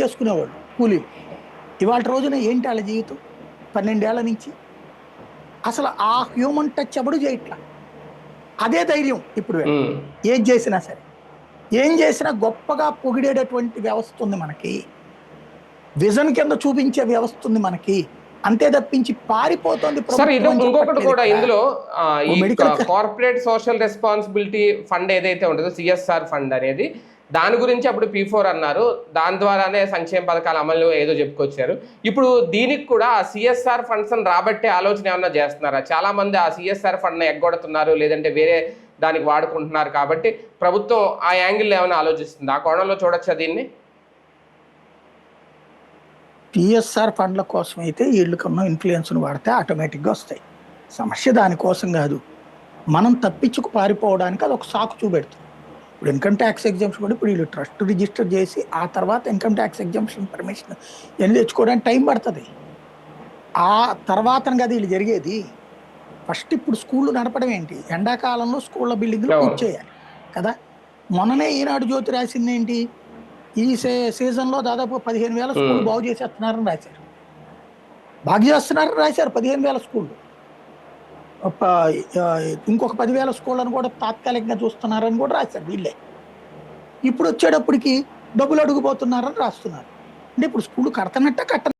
చేసుకునేవాళ్ళు కూలీలు. ఇవాళ రోజున ఏంటి వాళ్ళ జీవితం? 12 ఏళ్ల నుంచి అసలు ఆ హ్యూమన్ టచ్ ఎవడు చేయట్లా. అదే ధైర్యం ఇప్పుడు వీళ్ళకి. ఏది చేసినా సరే, ఏం చేసినా గొప్పగా పొగిడేటటువంటి వ్యవస్థ ఉంది మనకి. విజన్ కింద చూపించే వ్యవస్థ ఉంది మనకి. అంతే తప్పించి పారిపోతుంది సార్ ఇది ప్రభుత్వం అని ఇంకొకటి చెప్పట్లేదు కూడా ఇక్కడ. ఇందులో ఓ ఈ medical corporate social responsibility fund ఏదైతే ఉంటుందో సిఎస్ఆర్ ఫండ్ అనేది, దాని గురించి అప్పుడు P4 అన్నారు. దాని ద్వారానే సంక్షేమ పథకాల అమలు ఏదో చెప్పుకొచ్చారు. ఇప్పుడు దీనికి కూడా ఆ సిఎస్ఆర్ ఫండ్స్ రాబట్టే ఆలోచన ఏమన్నా చేస్తున్నారా? చాలా మంది ఆ సిఎస్ఆర్ ఫండ్ ఎగ్గొడుతున్నారు, లేదంటే వేరే దానికి వాడుకుంటున్నారు. కాబట్టి ప్రభుత్వం ఆ యాంగిల్ ఏమైనా ఆలోచిస్తుంది? ఆ కోణంలో చూడొచ్చా దీన్ని? పిఎస్ఆర్ ఫండ్ల కోసం అయితే వీళ్ళకున్న ఇన్ఫ్లుయెన్స్ను వాడితే ఆటోమేటిక్గా వస్తాయి. సమస్య దానికోసం కాదు, మనం తప్పించుకు పారిపోవడానికి అది ఒక సాకు చూపెడుతుంది. ఇప్పుడు ఇన్కమ్ ట్యాక్స్ ఎగ్జామ్షన్ కూడా ఇప్పుడు వీళ్ళు ట్రస్ట్ రిజిస్టర్ చేసి ఆ తర్వాత ఇన్కమ్ ట్యాక్స్ ఎగ్జామ్షన్ పర్మిషన్ ఎన్ని తెచ్చుకోవడానికి టైం పడుతుంది. ఆ తర్వాత కదా వీళ్ళు జరిగేది. ఫస్ట్ ఇప్పుడు స్కూళ్ళు నడపడం ఏంటి? ఎండాకాలంలో స్కూళ్ళ బిల్డింగ్లు పూర్తి చేయాలి కదా. మొన్ననే ఈనాడు జ్యోతి రాసింది ఏంటి? ఈ సీజన్లో దాదాపు 15,000 స్కూళ్ళు బాగు చేసేస్తున్నారని రాశారు. బాగు చేస్తున్నారని రాశారు 15,000 స్కూళ్ళు. ఇంకొక 10,000 స్కూళ్ళను కూడా తాత్కాలికంగా చూస్తున్నారని కూడా రాశారు వీళ్ళే. ఇప్పుడు వచ్చేటప్పటికి డబ్బులు అడుగుపోతున్నారని రాస్తున్నారు. అంటే ఇప్పుడు స్కూళ్ళు కడతన్నట్ట కట్ట